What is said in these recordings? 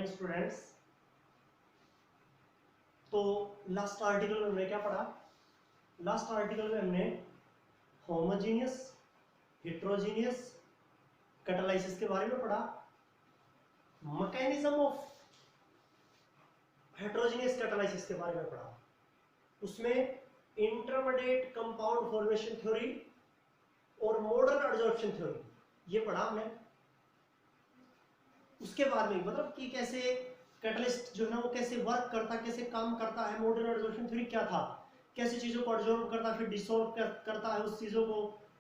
Morning students. तो last article में हमने क्या पढ़ा? लास्ट आर्टिकल में हमने होमोजीनियस, हेट्रोजीनियस कैटालाइसिस के बारे में पढ़ा, मैकेनिज्म ऑफ हेट्रोजीनियस कैटालाइसिस के बारे में पढ़ा। उसमें इंटरमीडिएट कंपाउंड फॉर्मेशन थ्योरी और मॉडर्न एडजॉर्प्शन थ्योरी ये पढ़ा हमने। उसके बाद में मतलब कि कैसे कैटलिस्ट जो है ना वो कैसे वर्क करता, कैसे काम करता है। मॉडर्न एडजॉर्प्शन थ्योरी क्या था, कैसे चीजों को एडजॉर्ब करता है, फिर डिसॉल्व करता है उस चीजों को,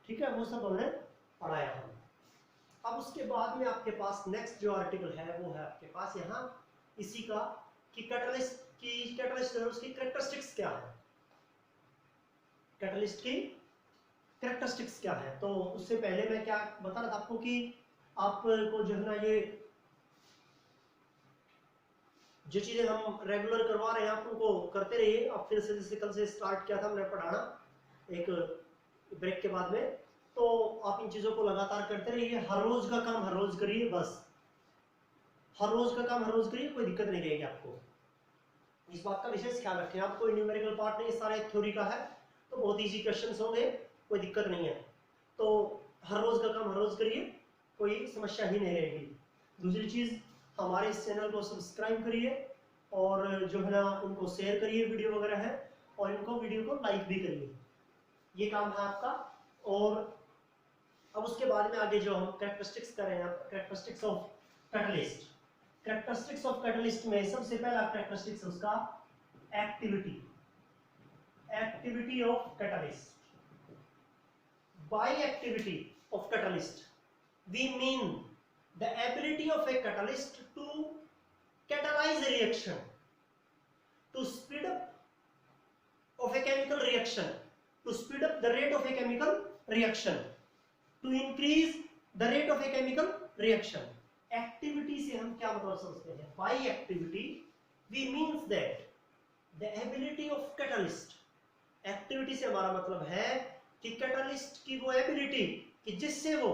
ठीक है, वो सब हमने पढ़ाया है। अब उसके बाद में आपके पास नेक्स्ट जो आर्टिकल है वो है आपके पास यहाँ इसी का कि कैटलिस्ट उसकी कैरेक्टरिस्टिक्स क्या है, कैटलिस्ट की कैरेक्टरिस्टिक्स क्या है। तो उससे पहले मैं क्या बता रहा था आपको कि आपको जो है ना ये जो चीजें हम रेगुलर करवा रहे हैं आप उनको करते रहिए। अब फिर से जैसे कल से स्टार्ट किया था हमने पढ़ाना एक ब्रेक के बाद में, तो आप इन चीजों को लगातार करते रहिए। हर रोज का काम हर रोज करिए, बस हर रोज का काम हर रोज करिए, कोई दिक्कत नहीं रहेगी आपको। इस बात का विशेष ख्याल रखें। आप कोई न्यूमेरिकल पार्ट नहीं, सारे थ्योरी का है, तो बहुत इजी क्वेश्चंस होंगे, कोई दिक्कत नहीं है। तो हर रोज का काम हर रोज करिए, कोई समस्या ही नहीं रहेगी। दूसरी चीज, हमारे इस चैनल को सब्सक्राइब करिए और जो है ना उनको शेयर करिए वीडियो वगैरह है, और इनको वीडियो को लाइक भी करिए, ये काम है आपका। और अब उसके बाद में आगे जो हम कैरेक्टरिस्टिक्स कर रहे हैं, characteristics of catalyst. Characteristics of catalyst में सबसे पहला कैरेक्टरिस्टिक्स उसका activity, activity of catalyst. By activity of catalyst we mean the ability of a catalyst to catalyze a reaction, to speed up of a chemical reaction, to speed up the rate of a chemical reaction, to increase the rate of a chemical reaction. Activity से हम क्या मतलब समझते हैं? By activity we means that the ability of catalyst, activity से हमारा मतलब है कि catalyst की वो ability कि जिससे वो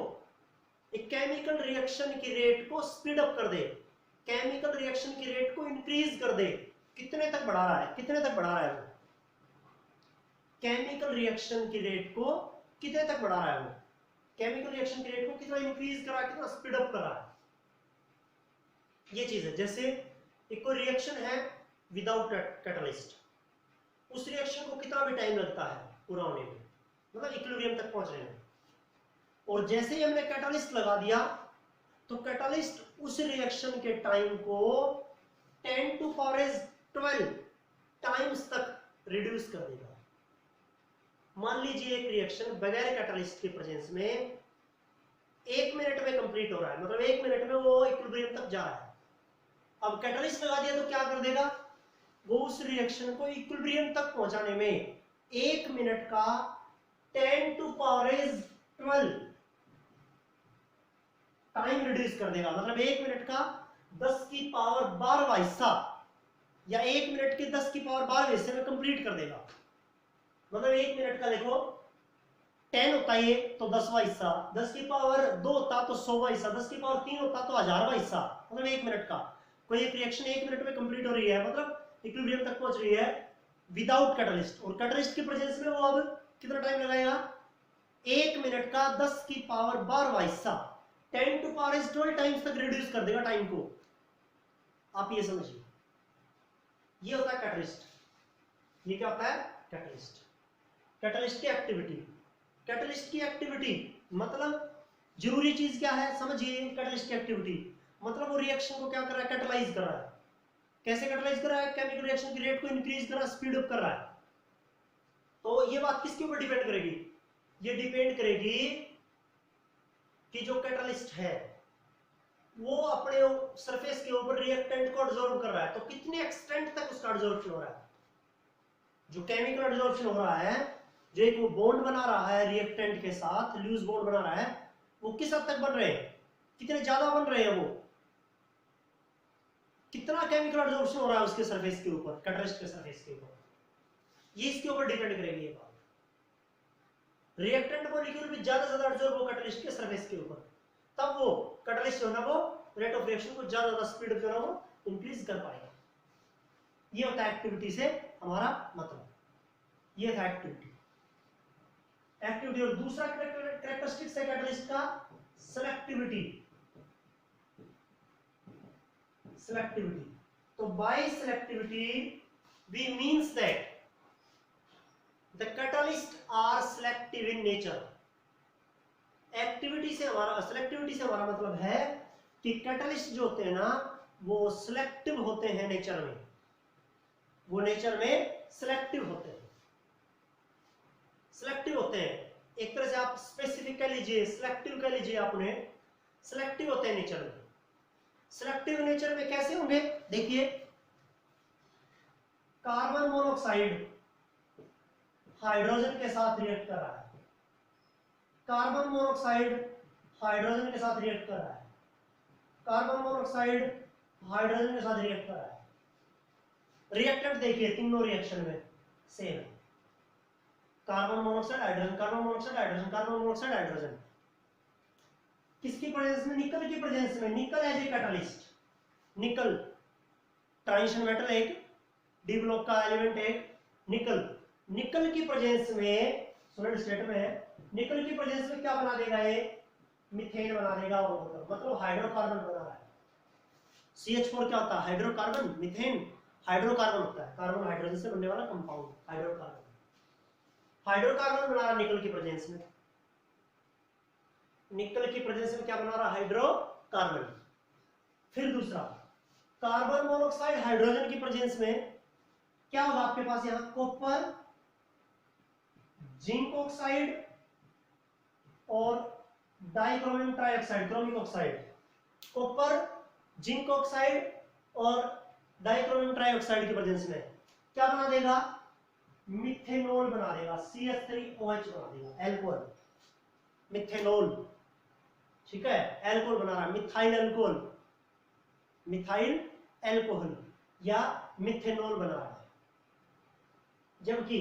एक केमिकल रिएक्शन की रेट को स्पीड अप कर दे, केमिकल रिएक्शन की रेट को इंक्रीज कर दे। कितने तक बढ़ा रहा है, कितने तक बढ़ा रहा है वो केमिकल रिएक्शन की रेट को, कितने तक बढ़ा रहा है वो केमिकल रिएक्शन की रेट को, कितना इंक्रीज कर रहा है, कितना स्पीड अप कर रहा है, ये चीज है। जैसे एक कोई रिएक्शन है विदाउट कैटलिस्ट, उस रिएक्शन को कितना भी टाइम लगता है पूरा होने में, मतलब इक्विलिब्रियम तक पहुंचने में। और जैसे ही हमने कैटालिस्ट लगा दिया तो कैटालिस्ट उस रिएक्शन के टाइम को 10 to power 12 टाइम्स तक रिड्यूस कर देगा। मान लीजिए एक रिएक्शन बगैर कैटालिस्ट के प्रेजेंस में 1 मिनट में कंप्लीट हो रहा है, मतलब 1 मिनट में वो इक्विलिब्रियम तक जा रहा है। अब कैटालिस्ट लगा दिया तो क्या कर देगा, वो उस रिएक्शन को इक्विलिब्रियम तक पहुंचाने में 1 मिनट का 10 to power 12 टाइम रिड्यूस कर देगा। मतलब 1 मिनट का 10 की पावर 12वां हिस्सा या 1 मिनट के 10 की पावर 12वें हिस्से में कंप्लीट कर देगा। मतलब 1 मिनट का देखो 10 होता है तो 10वां हिस्सा, 10 की पावर 2 होता तो 100वां हिस्सा, 10 की पावर 3 होता तो 1000वां हिस्सा। मतलब 1 मिनट का कोई एक रिएक्शन 1 मिनट में कंप्लीट हो रही है, मतलब इक्विलिब्रियम तक पहुंच रही है विदाउट कैटलिस्ट। और कैटलिस्ट के प्रेजेंस में वो अब कितना टाइम लगाएगा, 1 मिनट का 10 की पावर 12वां हिस्सा 10 to power 12 टाइम्स तक रिड्यूस कर देगा टाइम को। आप ये समझिए, ये होता है कैटलिस्ट। ये क्या होता है कैटलिस्ट, कैटलिस्ट की एक्टिविटी। कैटलिस्ट की एक्टिविटी मतलब जरूरी चीज क्या है समझिए। कैटलिस्ट की एक्टिविटी मतलब वो रिएक्शन को क्या कर रहा है, कैटलाइज कर रहा है। कैसे कैटलाइज कर रहा है, केमिकल रिएक्शन की रेट को इंक्रीज कर रहा है, स्पीड अप कर रहा है। तो ये बात किसके ऊपर डिपेंड करेगी, ये डिपेंड करेगी कि जो कैटलिस्ट है वो अपने सरफेस के ऊपर रिएक्टेंट को एब्जॉर्ब कर रहा है, तो कितने एक्सटेंट तक उसका एब्जॉर्प्शन हो रहा है। जो केमिकल एब्जॉर्प्शन हो रहा है, जो एक वो बॉन्ड बना रहा है रिएक्टेंट के साथ, लूज बॉन्ड बना रहा है, वो किस हद तक बन रहे हैं, कितने ज्यादा बन रहे हैं, वो कितना केमिकल एब्जॉर्प्शन हो रहा है उसके सरफेस के ऊपर, कैटलिस्ट के सरफेस के ऊपर, ये इसके ऊपर डिपेंड करेगी ये बात। रिएक्टेंट मॉलिक्यूल भी ज्यादा से ज्यादा एब्जॉर्ब हो कैटलिस्ट के सरफेस के ऊपर, तब वो कैटलिस्ट जो है ना वो रेट ऑफ रिएक्शन को ज्यादा स्पीड जो है वो इंक्रीज कर पाएगा। ये होता है एक्टिविटी से हमारा मतलब, ये था एक्टिविटी। एक्टिविटी और दूसरा कैरेक्टरिस्टिक्स है कैटलिस्ट का सेलेक्टिविटी। सेलेक्टिविटी, तो by selectivity we means that the catalyst are selective in nature. Activity से हमारा, सेलेक्टिविटी से हमारा मतलब है कि कैटलिस्ट जो होते हैं ना वो सिलेक्टिव होते हैं नेचर में, वो नेचर में सिलेक्टिव होते हैं। सिलेक्टिव होते हैं, एक तरह से आप स्पेसिफिक कह लीजिए, सिलेक्टिव कह लीजिए आपने, सिलेक्टिव होते हैं नेचर में। सिलेक्टिव नेचर में कैसे होंगे, देखिए कार्बन मोनोऑक्साइड हाइड्रोजन के साथ रिएक्ट कर रहा है, कार्बन मोनोऑक्साइड हाइड्रोजन के साथ रिएक्ट कर रहा है, कार्बन मोनोऑक्साइड हाइड्रोजन के साथ रिएक्ट कर रहा है। रिएक्टेंट देखिए तीनों रिएक्शन में सेम है, carbon monoxide hydrogen, carbon monoxide hydrogen, carbon monoxide hydrogen. किसकी प्रेजेंस में, निकल की प्रेजेंस में, निकल एज ए कैटलिस्ट, निकल ट्रांजिशन मेटल एक, डी ब्लॉक का एलिमेंट एक, निकल, निकल की प्रेजेंस में सॉलिड स्टेट में है, निकल की प्रेजेंस में क्या बना देगा ये, मीथेन बना देगा, और मतलब हाइड्रोकार्बन बना रहा है। CH4 क्या होता है, हाइड्रोकार्बन, मीथेन हाइड्रोकार्बन होता है, कार्बन हाइड्रोजन से बनने वाला कंपाउंड हाइड्रोकार्बन। हाइड्रोकार्बन बना रहा निकल की प्रेजेंस में, निकल की प्रेजेंस में क्या बना रहा, हाइड्रोकार्बन। फिर दूसरा कार्बन मोनोऑक्साइड हाइड्रोजन की प्रेजेंस में क्या होगा आपके पास, यहां कॉपर, जिंक ऑक्साइड और dichromium trioxide, chromic oxide, copper, zinc oxide और डाइक्रोमियम ट्राइऑक्साइड की प्रेजेंस में क्या बना देगा, मिथेनॉल बना देगा, CH3OH बना देगा, एल्कोहल, मिथेनॉल, ठीक है, एल्कोहल बना रहा है, मिथाइल एल्कोहल, मिथाइल एल्कोहल या मिथेनॉल बना रहा है। जबकि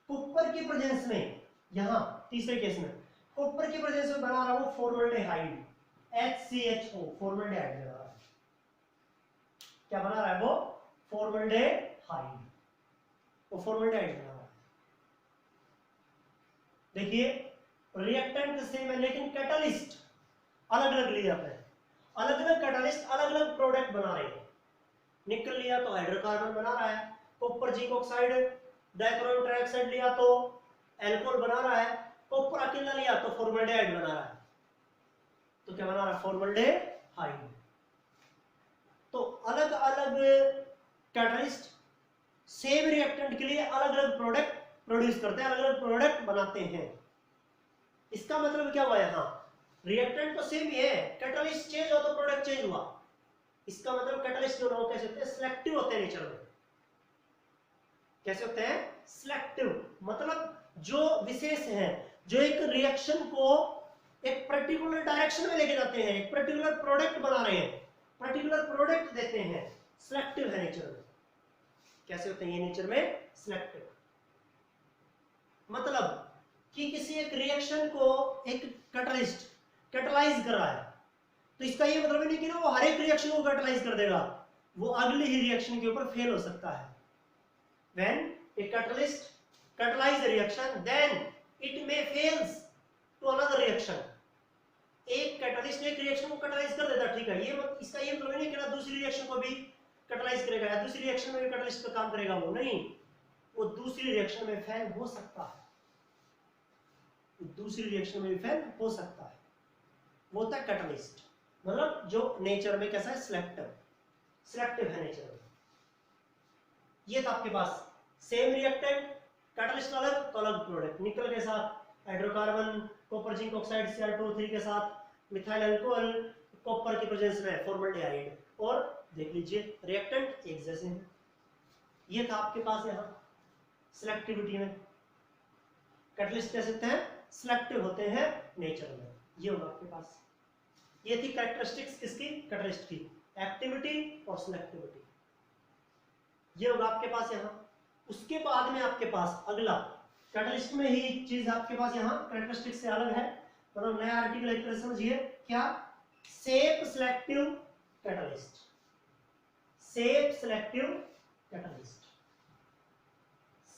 कॉपर की प्रेजेंस में, यहां तीसरे केस में कॉपर की प्रेजेंस में बना रहा हूं फॉर्मल्डिहाइड, HCHO, फॉर्मल्डिहाइड बना रहा है। क्या बना रहा है वो, फॉर्मल्डिहाइड, वो फॉर्मल्डिहाइड बना रहा है। देखिए रिएक्टेंट सेम है लेकिन कैटलिस्ट अलग अलग लिए जाते हैं, अलग अलग कैटलिस्ट अलग अलग प्रोडक्ट बना रहे हैं। निकल लिया तो हाइड्रोकार्बन बना रहा है, कॉपर जिंक ऑक्साइड डाइक्रोमियम ट्राइऑक्साइड लिया तो एल्कोहल बना रहा है, कॉपर अकेला लिया तो फॉर्मल्डिहाइड बना रहा है। तो क्या बना रहा है, फॉर्मल्डिहाइड। तो अलग अलग कैटलिस्ट सेम रिएक्टेंट के लिए अलग अलग प्रोडक्ट प्रोड्यूस करते हैं, अलग अलग प्रोडक्ट बनाते हैं। इसका मतलब क्या हुआ, यहां रिएक्टेंट तो सेम ही है, कैटलिस्ट चेंज हो तो प्रोडक्ट चेंज हुआ। इसका मतलब कैटलिस्ट जो लोग कैसे होते हैं, सिलेक्टिव होते हैं नेचर में। कैसे होते हैं, सिलेक्टिव, मतलब जो विशेष है, जो एक रिएक्शन को एक पर्टिकुलर डायरेक्शन में लेके जाते हैं, एक पर्टिकुलर प्रोडक्ट बना रहे हैं, पर्टिकुलर प्रोडक्ट देते हैं, सिलेक्टिव है नेचर में। कैसे होते हैं ये नेचर में, सिलेक्टिव। मतलब कि किसी एक रिएक्शन को एक कैटलिस्ट कैटलाइज कर रहा है, तो इसका ये मतलब नहीं कि ना वो हर एक रिएक्शन को कैटलाइज कर देगा, वो अगले ही रिएक्शन के ऊपर फेल हो सकता है। When a catalyst catalyze a reaction, then it may fails to another reaction. एक कैटलिस्ट एक रिएक्शन को कैटलाइज कर देता, ठीक है, ये इसका ये मतलब नहीं कि ना दूसरी रिएक्शन को भी कैटलाइज करेगा या दूसरी रिएक्शन में भी कैटलिस्ट का काम करेगा, वो नहीं, वो दूसरी रिएक्शन में फेल हो सकता है, दूसरी रिएक्शन में भी फेल हो सकता है। वो होता है कैटलिस्ट, मतलब जो नेचर में कैसा है, सिलेक्टिव, सिलेक्टिव है नेचर में। ये था आपके पास सेम रिएक्टेंट, कैटलिस्ट अलग तो अलग प्रोडक्ट, निकल के साथ hydrocarbon, copper zinc oxide Cr2O3 के साथ मिथाइल अल्कोहल, कॉपर की प्रेजेंस में फॉर्मल्डिहाइड, और देख लीजिए रिएक्टेंट एक जैसे हैं। ये था आपके पास यहाँ सिलेक्टिविटी में। कैटलिस्ट कैसे होते हैं, सिलेक्टिव होते हैं नेचर में। ये होगा आपके पास, ये थी कैरेक्टरिस्टिक्स किसकी, कैटलिस्ट की, एक्टिविटी और सिलेक्टिविटी। ये होगा आपके पास यहाँ। उसके बाद में आपके पास अगला कैटलिस्ट में ही चीज आपके पास यहाँ कैरेक्टरिस्टिक्स से अलग है, मतलब नया आर्टिकल एक तरह समझिए क्या, सेप सेलेक्टिव कैटलिस्ट, सेप सेलेक्टिव कैटलिस्ट,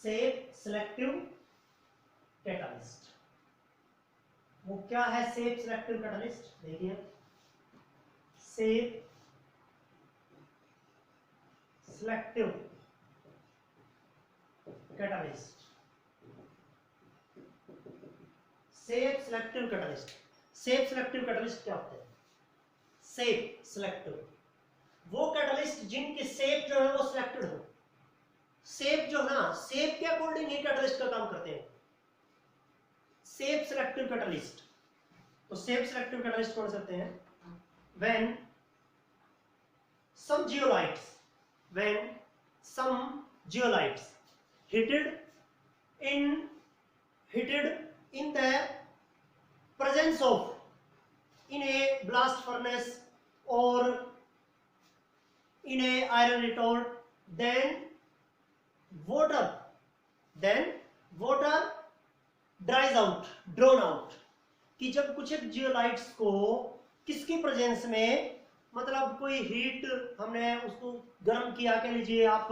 सेप सेलेक्टिव कैटलिस्ट। वो क्या है सेप सेलेक्टिव कैटलिस्ट? देखिए, सेप सेलेक्टिव कैटलिस्ट, सेप सेलेक्टिव कैटलिस्ट। सेप सेलेक्टिव कैटलिस्ट क्या होते हैं? सेप सेलेक्टिव वो कैटलिस्ट जिनकी सेप जो है वो सिलेक्टेड हो। सेप जो है ना, सेप के अकॉर्डिंग ही कैटलिस्ट का काम करते हैं, सेप सेलेक्टिव कैटलिस्ट। तो सेप सेलेक्टिव कैटलिस्ट कौन सकते हैं? When some zeolites, when some zeolites heated in the presence of in a blast furnace or in a iron retort, then water dries out, drawn out। कि जब कुछ एक जियोलाइट्स को किसकी प्रेजेंस में, मतलब कोई हीट हमने उसको गर्म किया, कह लीजिए आप,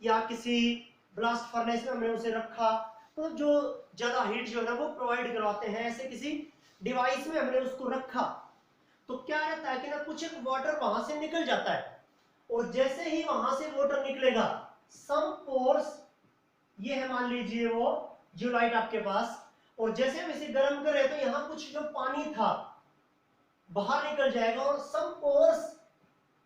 या किसी ब्लास्ट फर्नेस में हमने उसे रखा, तो जो ज्यादा हीट जो है ना वो प्रोवाइड करवाते हैं, ऐसे किसी डिवाइस में हमने उसको रखा, तो क्या रहता है कि ना कुछ एक वाटर वहां से निकल जाता है, और जैसे ही वहां से वाटर निकलेगा, सम पोर्स, ये है मान लीजिए वो जियोलाइट आपके पास, और जैसे हम इसे गर्म कर रहे हैं तो यहाँ कुछ जो पानी था बाहर निकल जाएगा, और सम पोर्स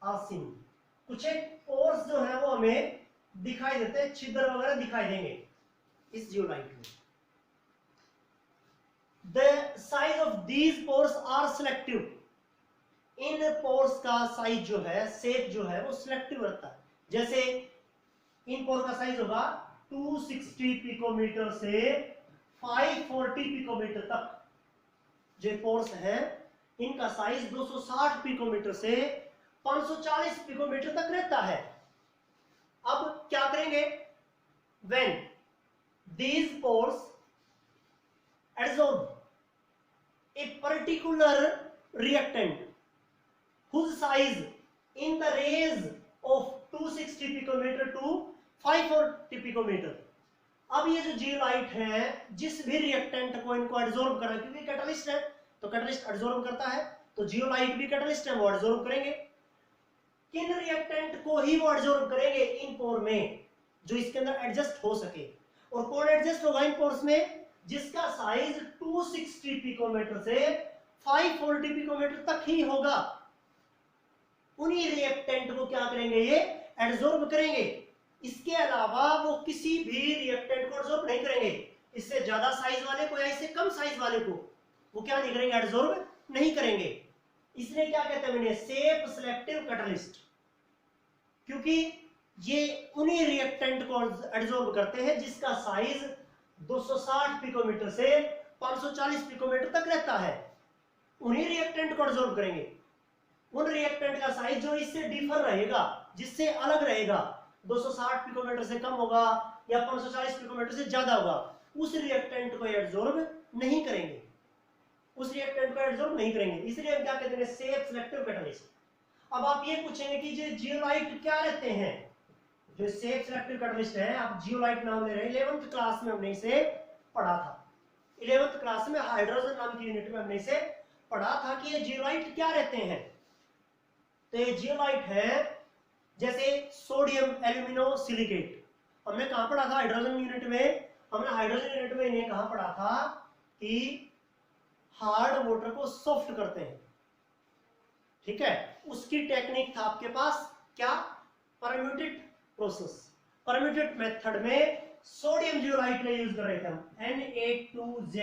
आर सीन, कुछ एक पोर्स जो है वो हमें दिखाई देते हैं, छिद्र वगैरह दिखाई देंगे इस जियोलाइट में। The size of these pores are selective, इन पोर्स का साइज जो है, शेप जो है वो सिलेक्टिव रहता है। जैसे इन पोर का साइज होगा 260 पिकोमीटर से 540 पिकोमीटर तक, जो पोर्स है इनका साइज 260 पिकोमीटर से 540 पिकोमीटर तक रहता है। अब क्या करेंगे? when these pores adsorb a particular reactant whose size in the range of 260 picometer to 540 picometer। अब ये जो जियोलाइट है, जिस भी रिएक्टेंट को इनको एडसॉर्ब करा, क्योंकि कैटलिस्ट है तो कैटलिस्ट एडसॉर्ब करता है, तो जियोलाइट भी कैटलिस्ट है, वो एडसॉर्ब करेंगे। किन रिएक्टेंट को ही वो एडसॉर्ब करेंगे? इन पोर में, जो इसके अंदर एडजस्ट हो सके। और कौन एडजस्ट होगा इन पोर्स में? जिसका साइज 260 पिकोमीटर से 540 पिकोमीटर तक ही होगा, उन्हीं रिएक्टेंट को क्या करेंगे? ये एडसॉर्ब करेंगे। इसके अलावा वो किसी भी रिएक्टेंट को एडसॉर्ब नहीं करेंगे। इससे ज्यादा साइज वाले को या इससे कम साइज वाले को वो क्या नहीं करेंगे? एडसॉर्ब नहीं करेंगे। इसलिए क्या कहते हैं मैंने? सेप सेलेक्टिव कैटलिस्ट, क्योंकि ये उन्हीं रिएक्टेंट को एडसॉर्ब करते हैं जिसका साइज 260 पिकोमीटर से 540 पिकोमीटर तक रहता है। उन्हीं रिएक्टेंट को एडसॉर्ब करेंगे। उन रिएक्टेंट का साइज जो इससे डिफर रहेगा, जिससे अलग रहेगा, 260 पिकोमीटर से कम होगा या 540 पिकोमीटर से ज्यादा होगा, उस रिएक्टेंट को एडसॉर्ब नहीं करेंगे, उस रिएक्टेंट को एडसॉर्ब नहीं करेंगे। इसलिए हम क्या कहते हैं? सेप सेलेक्टिव कैटलिस्ट। अब आप ये पूछेंगे कि जो जियोलाइट क्या रहते हैं? जो सेप सेलेक्टिव कैटलिस्ट है, आप जियोलाइट नाम ले रहे हैं, 11th क्लास में हमने इसे पढ़ा था। 11th क्लास में हाइड्रोजन नाम की यूनिट में हमने इसे पढ़ा था कि ये जियोलाइट क्या रहते हैं। तो ये जियोलाइट है जैसे सोडियम एल्यूमिनो सिलिकेट, हमने कहां पढ़ा था? हाइड्रोजन यूनिट में। हमने हाइड्रोजन यूनिट में इन्हें कहां पढ़ा था? कि हार्ड वाटर को सॉफ्ट करते हैं, ठीक है। उसकी टेक्निक था आपके पास क्या? Permuted process. परम्यूटेड मेथड में सोडियम जियोलाइट में यूज कर रहे थे हम, Na2Z,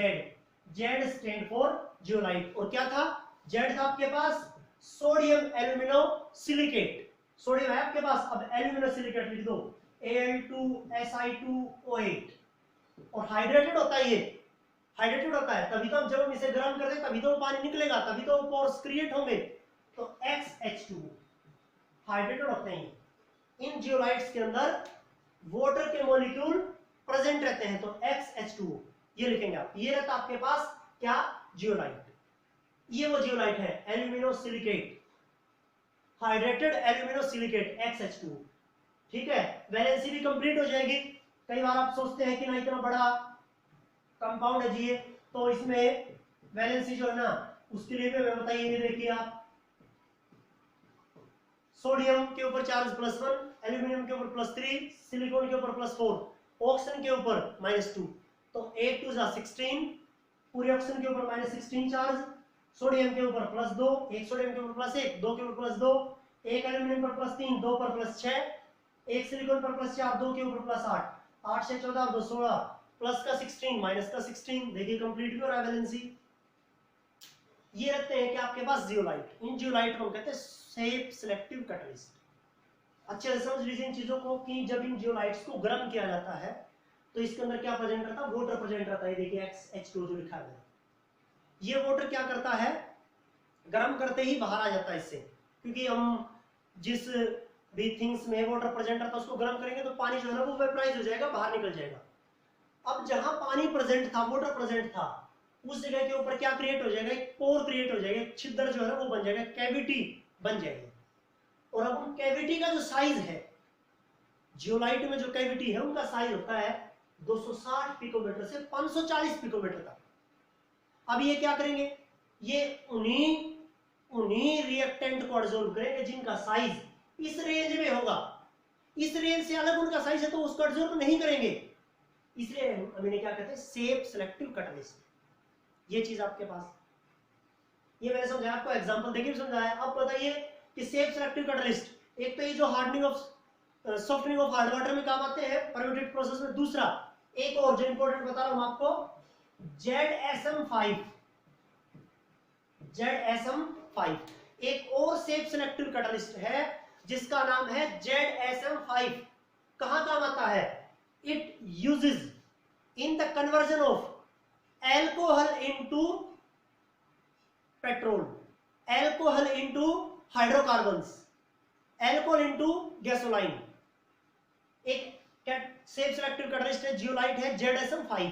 Z stand for zeolite. और क्या था? Z था आपके पास सोडियम एल्यूमिनो सिलिकेट, सोडियम है आपके पास, अब एल्यूमिनो सिलिकेट लिख दो, Al2Si2O8। और हाइड्रेटेड होता है, ये हाइड्रेटेड होता है, तभी तो जब हम इसे गर्म करते हैं तभी तो वो पानी निकलेगा, तभी तो वो पोर्स क्रिएट होंगे। तो XH2 हाइड्रेटेड होते हैं। इन जियोलाइट्स के अंदर वाटर के मॉलिक्यूल प्रेजेंट रहते हैं, तो XH2 ये लिखेंगे आप। ये रहता आपके पास क्या? जियोलाइट। ये वो जियोलाइट है, एल्यूमिनोसिलिकेट, हाइड्रेटेड एल्यूमिनोसिलिकेट XH2। ठीक है, वैलेंसी भी कंप्लीट हो जाएगी। कई बार आप सोचते हैं कि ना इतना बड़ा कंपाउंड है जी, तो इसमें वैलेंसी जो है ना, उसके लिए भी मैं बताइए, ये देखिए आप, सोडियम के ऊपर चार्ज +1, एल्यूमिनियम के ऊपर +3, सिलिकॉन के ऊपर +4, ऑक्सीजन के ऊपर -2, तो 8 2 16, पूरे ऑक्सीजन के ऊपर -16 चार्ज, सोडियम के ऊपर +2, एक सोडियम के ऊपर +1, 2 के ऊपर +2, एक एल्यूमिनियम पर +3, 2 पर +6, एक सिलिकॉन पर +4, 2 के ऊपर +8, 8 से 14 2 16, प्लस का 16 माइनस का 16, देखिए कंप्लीट भी हो रहा है वैलेंसी। ये रखते हैं कि आपके पास जियोलाइट, इन जियोलाइट को हम कहते हैं सेफ सिलेक्टिव कैटलिस्ट। अच्छे से समझ लीजिए इन चीजों को कि जब इन जियोलाइट्स को गर्म किया जाता है तो इसके अंदर क्या प्रेजेंट रहता है, वाटर प्रेजेंट रहता है। देखिए XH2 जो लिखा है, ये वाटर क्या करता है, गर्म करते ही बाहर आ जाता है इससे, क्योंकि हम जिस भी थिंग्स में वाटर प्रेजेंट रहता है उसको गर्म करेंगे तो पानी जो है ना वो वेपराइज हो जाएगा, बाहर निकल जाएगा। अब जहां पानी प्रेजेंट था, वाटर प्रेजेंट था, उस जगह के ऊपर क्या क्रिएट हो जाएगा, एक पोर क्रिएट हो जाएगा, एक छिद्र जो है ना वो बन जाएगा, कैविटी बन जाएगी। और अब उन कैविटी का जो साइज है, जियोलाइट में जो कैविटी है उनका साइज होता है 260 पिकोमीटर से 540 पिकोमीटर तक। अब ये क्या करेंगे, ये उन्हीं रिएक्टेंट को एब्जॉर्ब करेंगे जिनका साइज इस रेंज में होगा। इस रेंज से अलग उनका साइज है तो उसको एब्जॉर्ब नहीं करेंगे, इसलिए हम इन्हें क्या कहते हैं, सेफ सिलेक्टिव कैटलिस्ट। ये चीज आपके पास, ये मैंने समझाया आपको, एग्जांपल देके भी समझाया। अब बताइए कि सेफ सिलेक्टिव कैटलिस्ट, एक तो ये जो hardening of softening of hard water में काम आते हैं परम्यूटेड प्रोसेस में, दूसरा एक और जो इंपॉर्टेंट बता रहा हूं आपको, ZSM5 एक और सेफ सिलेक्टिव कैटलिस्ट है जिसका नाम है ZSM5। कहां काम आता है, it uses in the conversion of alcohol into petrol, alcohol into hydrocarbons, alcohol into gasoline. एक सेफ सिलेक्टिव कैटलिस्ट है, जियोलाइट है ZSM5,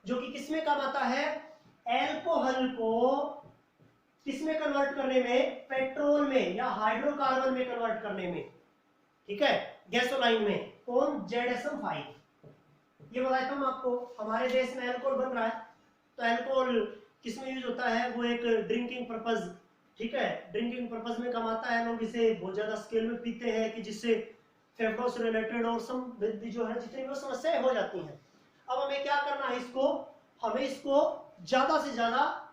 जो कि किसमें काम आता है, एल्कोहल को किसमें कन्वर्ट करने में, पेट्रोल में या हाइड्रोकार्बन में कन्वर्ट करने में, ठीक है, गैसोलाइन में। कौन, ZSM5। ये बताया था आपको, हमारे देश में अल्कोहल बन रहा है, तो अल्कोहल किसमें यूज होता है, वो एक ड्रिंकिंग पर्पज, ठीक है, ड्रिंकिंग पर्पज में काम आता है। लोग इसे बहुत ज्यादा स्केल में पीते हैं कि जिससे फेफड़ों से रिलेटेड और संबंधी जो है जितनी भी समस्याएं हो जाती हैं। अब हमें क्या करना है, हमें इसको ज्यादा से ज्यादा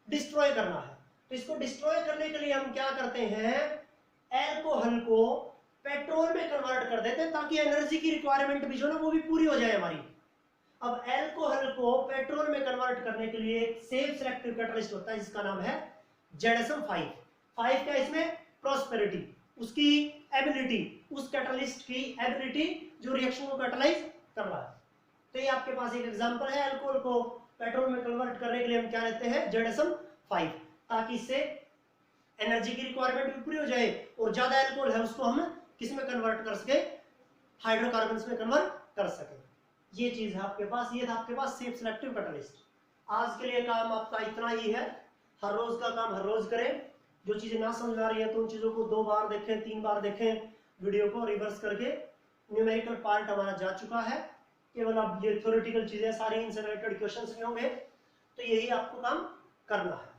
डिस्ट्रॉय करना है। तो इसको डिस्ट्रॉय करने के लिए हम क्या करते हैं, एल्कोहल को पेट्रोल में कन्वर्ट कर देते हैं ताकि एनर्जी की रिक्वायरमेंट भी जो ना वो भी पूरी हो जाए हमारी। अब एल्कोहल को पेट्रोल में कन्वर्ट करने के लिए एक सेफ सिलेक्टिव कैटलिस्ट होता है जिसका नाम है ZSM5। 5 क्या, इसमें प्रॉस्पेरिटी, उसकी एबिलिटी, उस कैटलिस्ट की एबिलिटी जो रिएक्शन को कैटलाइज कर रहा है। तो ये आपके पास एक एग्जांपल है, अल्कोहल को पेट्रोल में कन्वर्ट करने के लिए हम क्या लेते हैं, ZSM5, ताकि इससे एनर्जी की रिक्वायरमेंट भी पूरी हो जाए और ज्यादा अल्कोहल है उसको हम किस में कन्वर्ट कर सके, हाइड्रोकार्बन्स में कन्वर्ट कर सके। ये चीज है आपके पास, ये था आपके पास सेफ सिलेक्टिव कैटलिस्ट। आज के लिए काम आपका इतना ही है, हर रोज का काम हर रोज करें। जो चीजें ना समझ आ रही है तो उन चीजों को 2 बार देखें, 3 बार देखें, वीडियो को रिवर्स करके। न्यूमेरिकल पार्ट हमारा जा चुका है, केवल अब ये थ्योरेटिकल चीजें सारी इनसे रिलेटेड क्वेश्चंस भी होंगे, तो यही आपको काम करना है।